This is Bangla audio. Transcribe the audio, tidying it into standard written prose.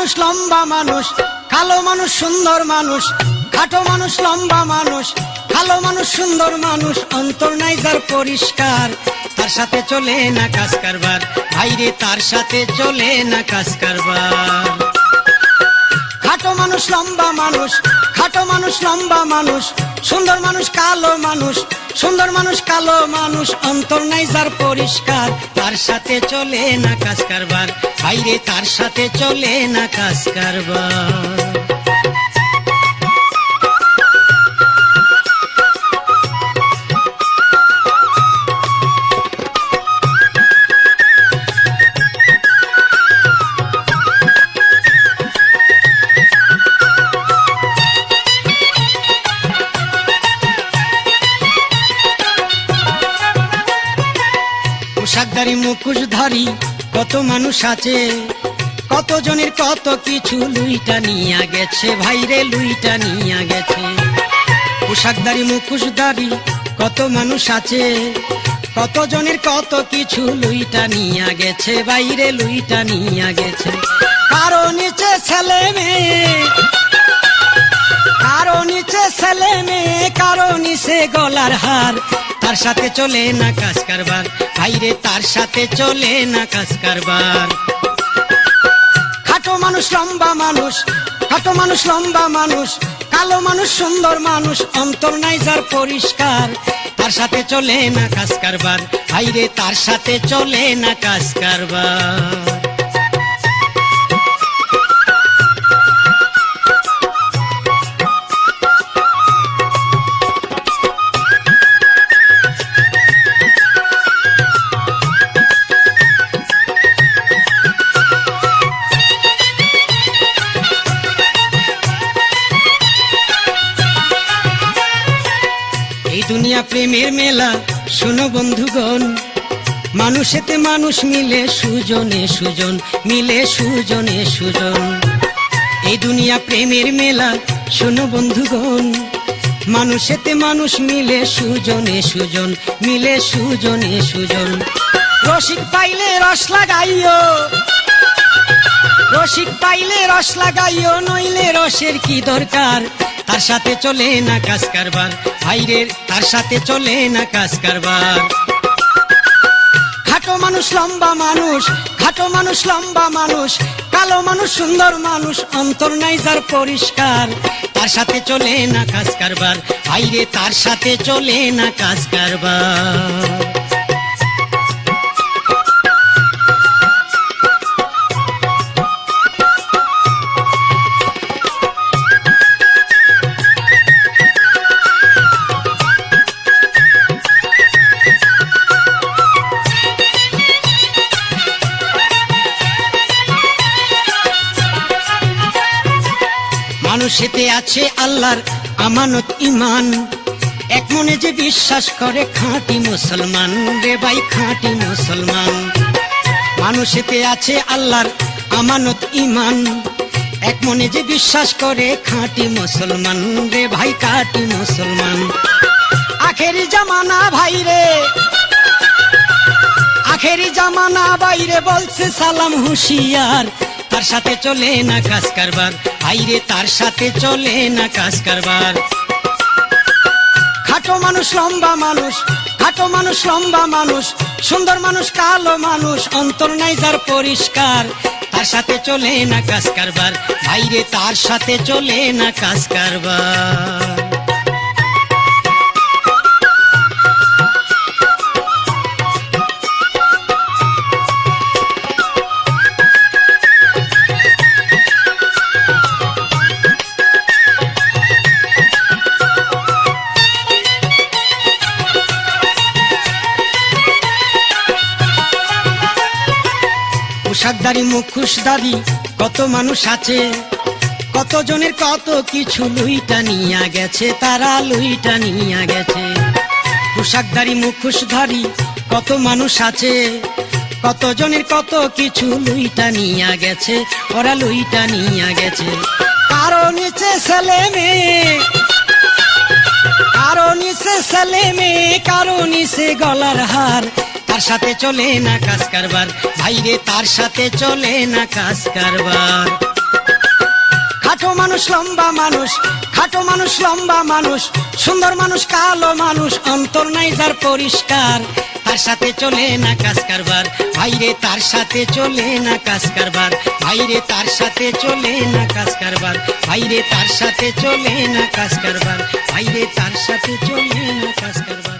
মানুষ লম্বা মানুষ, কালো মানুষ সুন্দর মানুষ, খাটো মানুষ লম্বা মানুষ, কালো মানুষ সুন্দর মানুষ, অন্তর নাই যার পরিষ্কার, তার সাথে চলে না কাজ কারবার, ভাইরে তার সাথে চলে না কাজ কারবার। খাটো মানুষ লম্বা মানুষ, খাটো মানুষ লম্বা মানুষ, সুন্দর মানুষ কালো মানুষ, সুন্দর মানুষ কালো মানুষ, অন্তর নাই যার পরিষ্কার, তার সাথে চলে না কাজ কারবার, ভাইরে তার সাথে চলে না কাজ কারবার। পোশাকধারী মুখোশধারী কত মানুষ আছে, কত জনের কত কিছু লুইটা নিয়ে গেছে, ভাইরে লুইটা নিয়ে গেছে। পোশাকধারী মুখোশধারী কত মানুষ আছে, কত জনের কত কিছু লুইটা নিয়ে গেছে, ভাইরে লুইটা নিয়ে গেছে। কারো নিচে ছেলে মেয়ে, কারো নিচে ছেলে মেয়ে, কারো নিচে গলার হার, তার সাথে চলে না কাজ কারবার, ভাইরে তার সাথে চলে না কাজ কারবার। খাটো মানুষ লম্বা মানুষ, খাটো মানুষ লম্বা মানুষ, কালো মানুষ সুন্দর মানুষ, অন্তর নাই যার পরিষ্কার, তার সাথে চলে না কাজ কারবার, ভাইরে তার সাথে চলে না কাজ কারবার। এই দুনিয়া প্রেমের মেলা, শোনো বন্ধুগণ, মানুষেতে মানুষ মিলে সুজনে সুজন, মিলে সুজনে সুজন। এই দুনিয়া প্রেমের মেলা, শোনো বন্ধুগণ, মানুষেতে মানুষ মিলে সুজনে সুজন, মিলে সুজনে সুজন। রসিক পাইলে রস লাগাইও, রসিক পাইলে রস লাগাইও, নইলে রসের কি দরকার, তার সাথে চলে না কাজ কারবার, ভাইরে তার সাথে চলে না কাজ কারবার। খাটো মানুষ লম্বা মানুষ, খাটো মানুষ লম্বা মানুষ, কালো মানুষ সুন্দর মানুষ, অন্তর নাই যার পরিষ্কার, তার সাথে চলে না কাজ কারবার, ভাইরে তার সাথে চলে না কাজ কারবার। মানুষেতে আছে আল্লাহর আমানত ইমান, এক মনে যে বিশ্বাস করে খাঁটি মুসলমান, রে ভাই খাঁটি মুসলমান। মানুষেতে আছে আল্লাহর আমানত ইমান, এক মনে যে বিশ্বাস করে খাঁটি মুসলমান, রে ভাই খাঁটি মুসলমান। আখেরি জামানা ভাইরে, আখেরি জামানা বাইরে, বলছে সালাম হুঁশিয়ার, তার সাথে চলে না কাজ কারবার, ভাইরে তার সাথে চলে না কাজ কারবার। খাটো মানুষ লম্বা মানুষ, খাটো মানুষ লম্বা মানুষ, সুন্দর মানুষ কালো মানুষ, অন্তর নাই যার পরিষ্কার, তার সাথে চলে না কাজ কারবার, ভাইরে তার সাথে চলে না কাজ কারবার। পোশাকধারী মুখোশধারী কত মানুষ আছে, কত জনের কত কিছু লুইটা নিয়ে গেছে, তারা লুইটা নিয়ে গেছে। পোশাকধারী মুখোশধারী কত মানুষ আছে, কত জনের কত কিছু লুইটা নিয়ে গেছে, ওরা লুইটা নিয়ে গেছে। কারো নিচে ছেলে মেয়ে, কারো নিচে ছেলে মেয়ে, কারো নিচে গলার হার, তার সাথে চলে না কাজ কারবার, ভাইরে তার সাথে চলে না কাজ কারবার। খাটো মানুষ লম্বা মানুষ, খাটো মানুষ লম্বা মানুষ, সুন্দর মানুষ কালো মানুষ, অন্তর নাই যার পরিষ্কার, তার সাথে চলে না কাজ কারবার, ভাইরে তার সাথে চলে না কাজ কারবার, ভাইরে তার সাথে চলে না কাজ কারবার, ভাইরে তার সাথে চলে না কাজ কারবার, ভাইরে তার সাথে চলে না কাজ কারবার।